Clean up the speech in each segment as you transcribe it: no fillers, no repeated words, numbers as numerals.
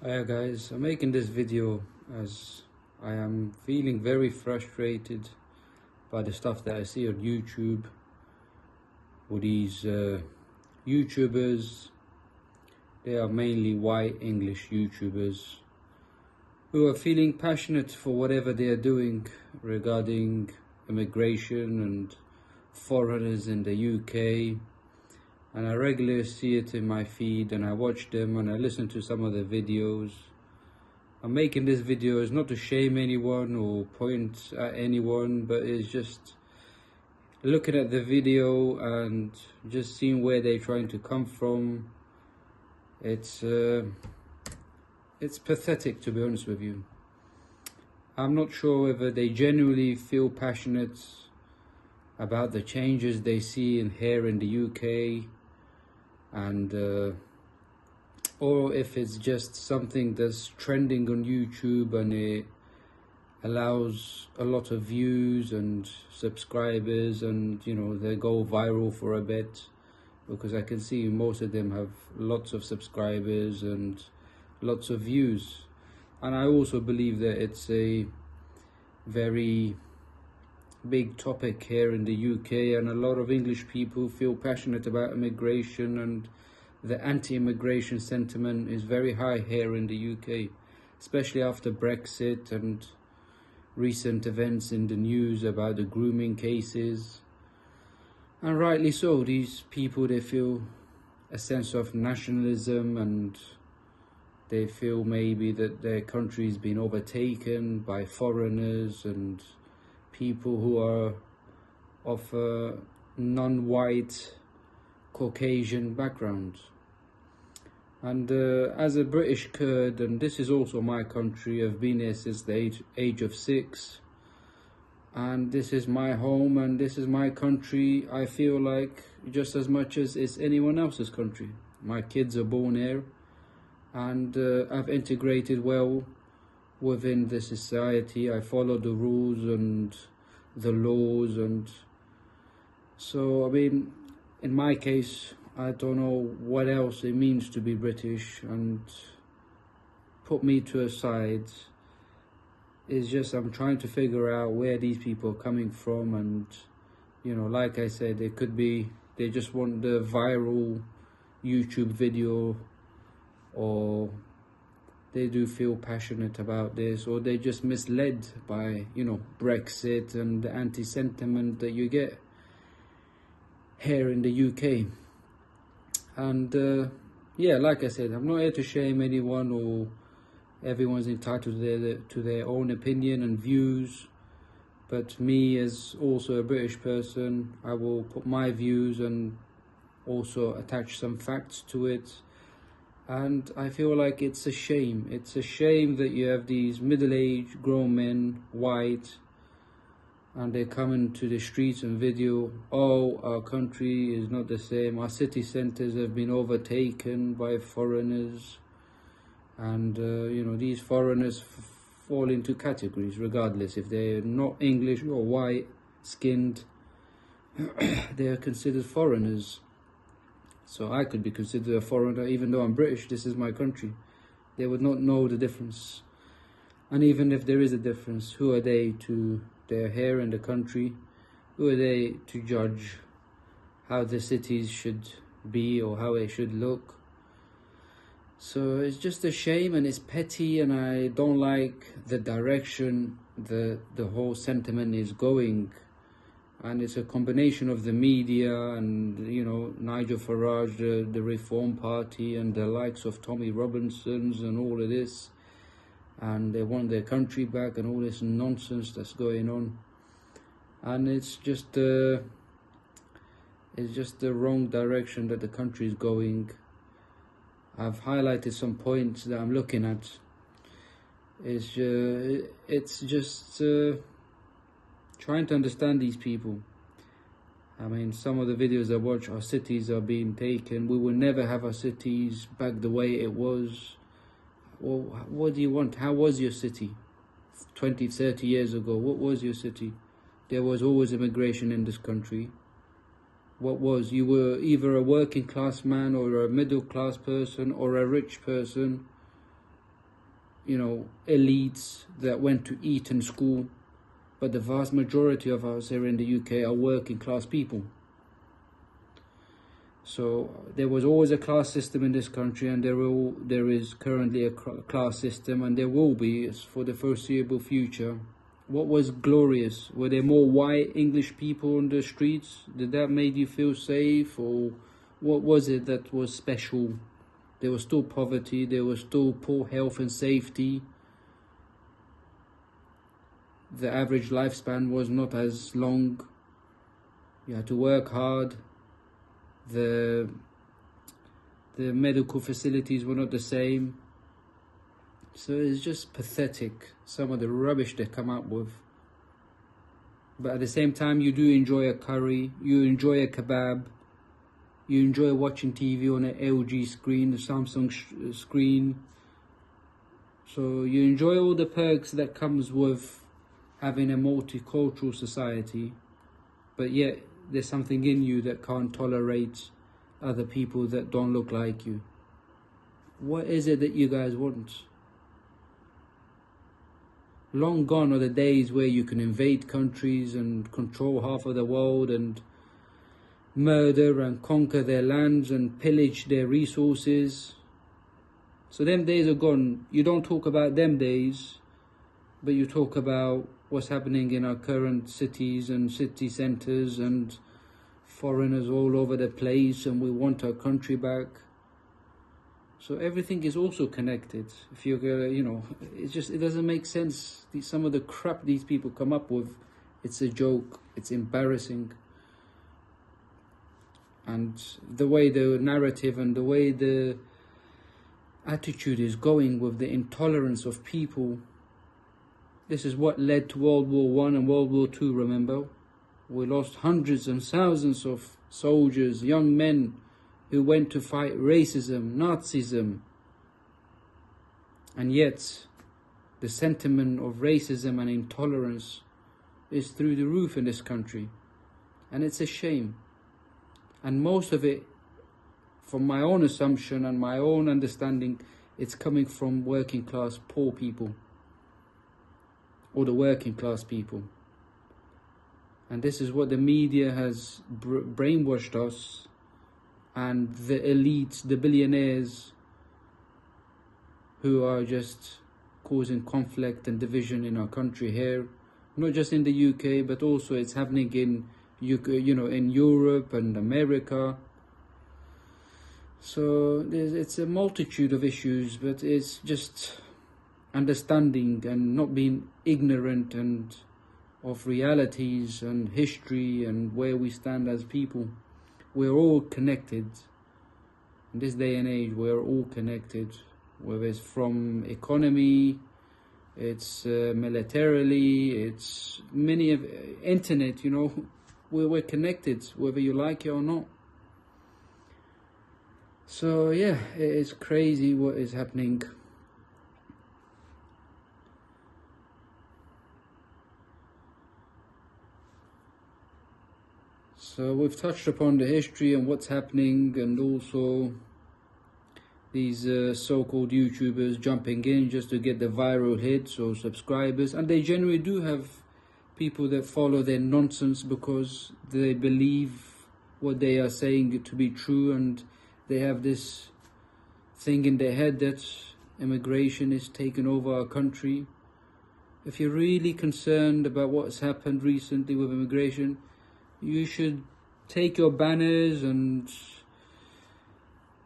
Hiya guys, I'm making this video as I am feeling very frustrated by the stuff that I see on YouTube with these YouTubers. They are mainly white English YouTubers who are feeling passionate for whatever they are doing regarding immigration and foreigners in the UK. And I regularly see it in my feed, and I watch them and I listen to some of their videos. I'm making this video is not to shame anyone or point at anyone, but it's just looking at the video and just seeing where they're trying to come from. It's pathetic, to be honest with you. I'm not sure whether they genuinely feel passionate about the changes they see in here in the UK, and or if it's just something that's trending on YouTube and it allows a lot of views and subscribers, and they go viral for a bit, because I can see most of them have lots of subscribers and lots of views. And I also believe that it's a very big topic here in the UK, and a lot of English people feel passionate about immigration, and the anti-immigration sentiment is very high here in the UK, especially after Brexit and recent events in the news about the grooming cases. And rightly so, these people, they feel a sense of nationalism, and they feel maybe that their country's been overtaken by foreigners and people who are of a non-white Caucasian background. And as a British Kurd, and this is also my country, I've been here since the age of 6, and this is my home and this is my country. I feel like just as much as it's anyone else's country. My kids are born here, and I've integrated well within the society. I follow the rules and the laws, and so I mean, in my case, I don't know what else it means to be British, and put me to a side. It's just I'm trying to figure out where these people are coming from, and like I said, it could be they just want the viral YouTube video, or they do feel passionate about this, or they're just misled by Brexit and the anti-sentiment that you get here in the UK. And yeah, like I said, I'm not here to shame anyone, or everyone's entitled to their own opinion and views. But me, as also a British person, I will put my views and also attach some facts to it. And I feel like it's a shame. It's a shame that you have these middle-aged grown men, white, and they're coming to the streets and video, oh, our country is not the same, our city centres have been overtaken by foreigners, and these foreigners fall into categories regardless if they're not English or white skinned. They are considered foreigners. So I could be considered a foreigner even though I'm British. This is my country. They would not know the difference. And even if there is a difference, who are they to, they're here in the country, who are they to judge how the cities should be or how it should look? So it's just a shame, and it's petty, and I don't like the direction the whole sentiment is going. And it's a combination of the media and Nigel Farage, the Reform Party, and the likes of Tommy Robinsons and all of this, and they want their country back and all this nonsense that's going on. And it's just the wrong direction that the country is going. I've highlighted some points that I'm looking at. It's just trying to understand these people. I mean, some of the videos I watch, our cities are being taken. We will never have our cities back the way it was. Well, what do you want? How was your city 20, 30 years ago? What was your city? There was always immigration in this country. What was? You were either a working class man or a middle class person or a rich person. elites that went to Eton school, but the vast majority of us here in the UK are working class people. So there was always a class system in this country, and there is currently a class system, and there will be for the foreseeable future. What was glorious? Were there more white English people on the streets? Did that make you feel safe? Or what was it that was special? There was still poverty, there was still poor health and safety. The average lifespan was not as long. You had to work hard. The medical facilities were not the same. So it's just pathetic, some of the rubbish they come up with. But at the same time, you do enjoy a curry, you enjoy a kebab, you enjoy watching TV on an LG screen, a Samsung screen. So you enjoy all the perks that comes with having a multicultural society, but yet there's something in you that can't tolerate other people that don't look like you. What is it that you guys want? Long gone are the days where you can invade countries and control half of the world and murder and conquer their lands and pillage their resources. So them days are gone. You don't talk about them days, but you talk about what's happening in our current cities and city centres and foreigners all over the place, and we want our country back. So everything is also connected. If you're it doesn't make sense. Some of the crap these people come up with, it's a joke, it's embarrassing. And the way the narrative and the way the attitude is going with the intolerance of people, this is what led to World War I and World War II, remember? We lost hundreds and thousands of soldiers, young men, who went to fight racism, Nazism. And yet, the sentiment of racism and intolerance is through the roof in this country. And it's a shame. And most of it, from my own assumption and my own understanding, it's coming from working class poor people, or the working class people. And this is what the media has brainwashed us, and the elites, the billionaires, who are just causing conflict and division in our country here, not just in the UK, but also it's happening in in Europe and America. So it's a multitude of issues, but it's just understanding and not being ignorant and of realities and history and where we stand as people. We're all connected. In this day and age, we're all connected, whether it's from economy, it's militarily, it's many of internet, we're connected, whether you like it or not. So yeah, it's crazy what is happening. So we've touched upon the history and what's happening, and also these so-called YouTubers jumping in just to get the viral hits or subscribers, and they generally do have people that follow their nonsense because they believe what they are saying to be true, and they have this thing in their head that immigration is taking over our country. If you're really concerned about what's happened recently with immigration, you should take your banners and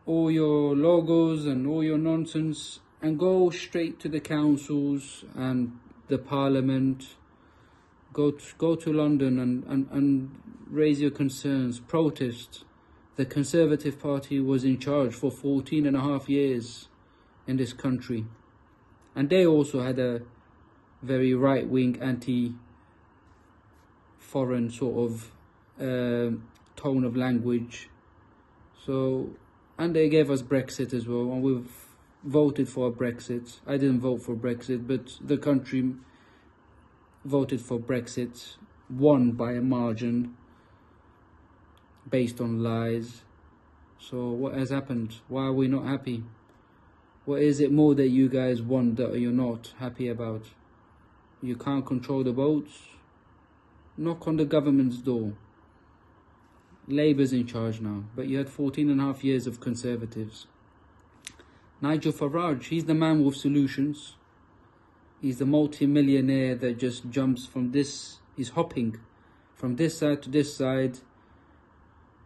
all your logos and all your nonsense and go straight to the councils and the parliament. Go to London and raise your concerns, protest. The Conservative Party was in charge for 14 and a half years in this country, and they also had a very right-wing, anti-foreign sort of tone of language. So, and they gave us Brexit as well, and we've voted for Brexit. I didn't vote for Brexit, but the country voted for Brexit, won by a margin based on lies. So what has happened? Why are we not happy? What is it more that you guys want that you're not happy about? You can't control the votes? Knock on the government's door. Labour's in charge now, but you had 14.5 years of Conservatives. Nigel Farage, he's the man with solutions. He's the multi-millionaire that just jumps from this, he's hopping from this side to this side,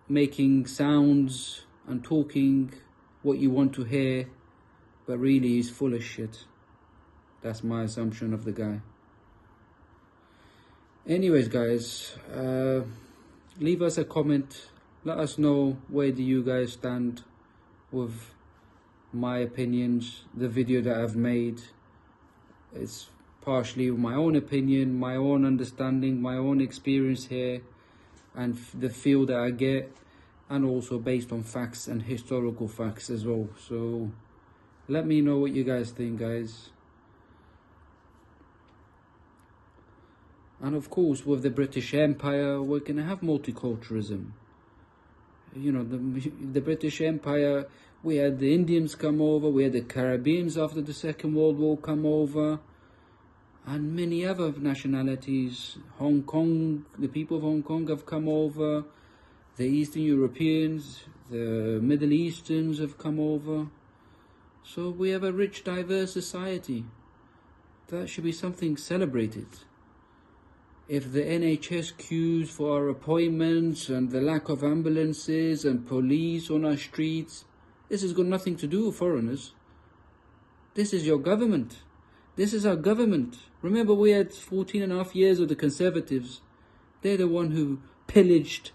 making sounds and talking what you want to hear, but really he's full of shit. That's my assumption of the guy. Anyways, guys, leave us a comment. Let us know where do you guys stand with my opinions, the video that I've made. It's partially my own opinion, my own understanding, my own experience here, and the feel that I get, and also based on facts and historical facts as well. So let me know what you guys think, guys. And of course, with the British Empire, we're going to have multiculturalism. You know, the British Empire, we had the Indians come over, we had the Caribbeans after the Second World War come over, and many other nationalities. Hong Kong, the people of Hong Kong have come over, the Eastern Europeans, the Middle Easterns have come over. So we have a rich, diverse society. That should be something celebrated. If the NHS queues for our appointments and the lack of ambulances and police on our streets, this has got nothing to do with foreigners. This is your government. This is our government. Remember, we had 14.5 years of the Conservatives. They're the one who pillaged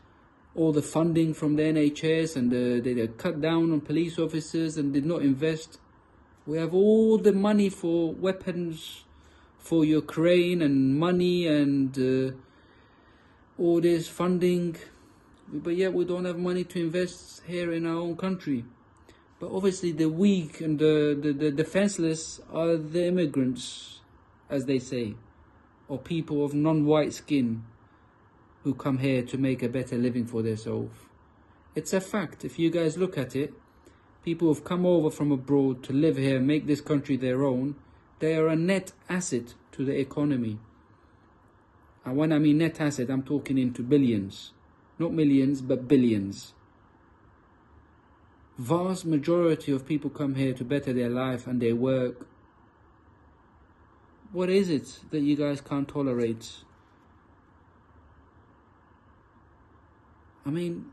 all the funding from the NHS, and they cut down on police officers and did not invest. We have all the money for weapons for Ukraine and money and all this funding, but yet we don't have money to invest here in our own country. But obviously the weak and the defenseless are the immigrants, as they say, or people of non-white skin who come here to make a better living for themselves. It's a fact. If you guys look at it, people who've come over from abroad to live here, make this country their own, they are a net asset to the economy. And when I mean net asset, I'm talking into billions. Not millions, but billions. Vast majority of people come here to better their life and their work. What is it that you guys can't tolerate? I mean,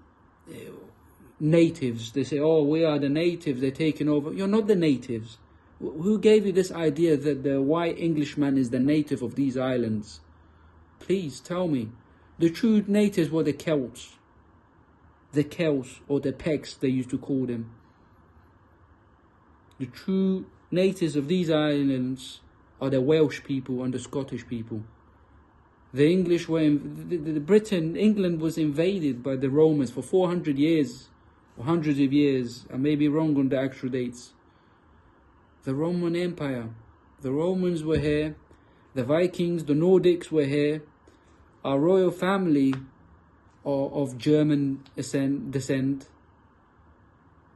natives, they say, oh, we are the natives, they're taking over. You're not the natives. Who gave you this idea that the white Englishman is the native of these islands? Please tell me. The true natives were the Celts. The Celts, or the Pecs, they used to call them. The true natives of these islands are the Welsh people and the Scottish people. The English were, England was invaded by the Romans for 400 years, or hundreds of years. I may be wrong on the actual dates. The Roman Empire. The Romans were here. The Vikings, the Nordics were here. Our royal family are of German descent.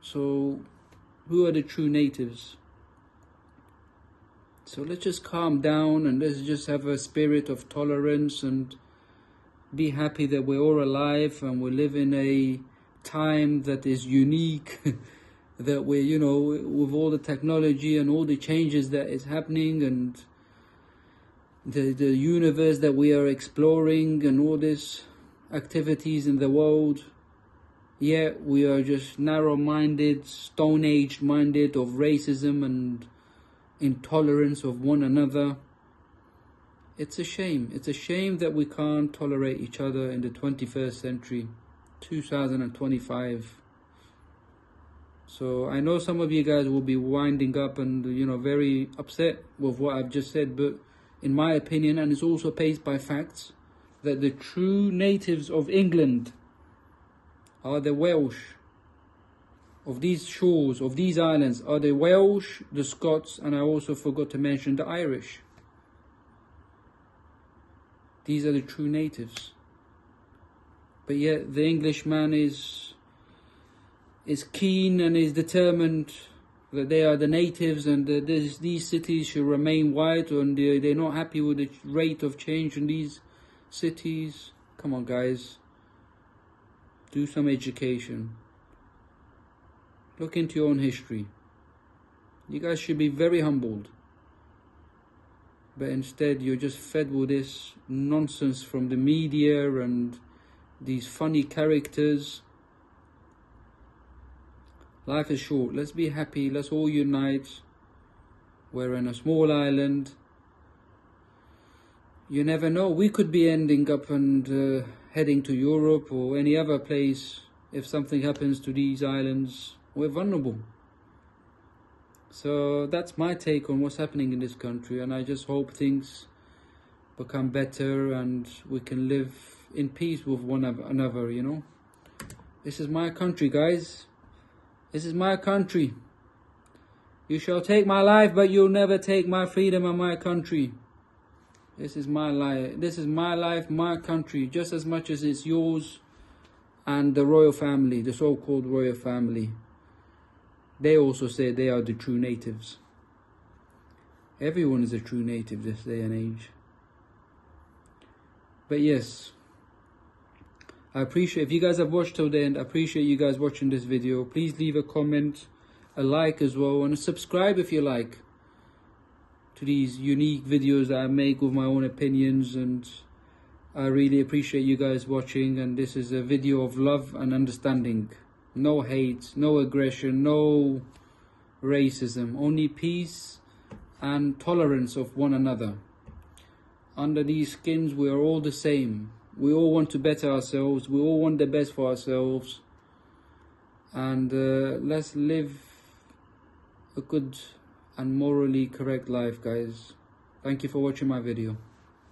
So, who are the true natives? So let's just calm down and let's just have a spirit of tolerance and be happy that we're all alive and we live in a time that is unique. That we're, you know, with all the technology and all the changes that is happening and the universe that we are exploring and all these activities in the world, yet we are just narrow-minded, stone-age minded of racism and intolerance of one another. It's a shame. It's a shame that we can't tolerate each other in the 21st century, 2025. So I know some of you guys will be winding up and, you know, very upset with what I've just said, but in my opinion, and it's also based by facts, that the true natives of England are the Welsh. Of these shores, of these islands, are the Welsh, the Scots, and I also forgot to mention the Irish. These are the true natives. But yet the Englishman is keen and is determined that they are the natives and these cities should remain white, and they're not happy with the rate of change in these cities. Come on, guys. Do some education. Look into your own history. You guys should be very humbled. But instead, you're just fed with this nonsense from the media and these funny characters. Life is short. Let's be happy. Let's all unite. We're in a small island. You never know. We could be ending up and heading to Europe or any other place. If something happens to these islands, we're vulnerable. So that's my take on what's happening in this country, and I just hope things become better and we can live in peace with one another, you know. This is my country, guys. This is my country. You shall take my life, but you'll never take my freedom and my country. This is my life. This is my life, my country, just as much as it's yours and the royal family, the so-called royal family. They also say they are the true natives. Everyone is a true native this day and age. But yes, I appreciate, if you guys have watched till the end, I appreciate you guys watching this video. Please leave a comment, a like as well, and subscribe if you like to these unique videos that I make with my own opinions. And I really appreciate you guys watching, and this is a video of love and understanding. No hate, no aggression, no racism, only peace and tolerance of one another. Under these skins, we are all the same. We all want to better ourselves. We all want the best for ourselves. And let's live a good and morally correct life, guys. Thank you for watching my video.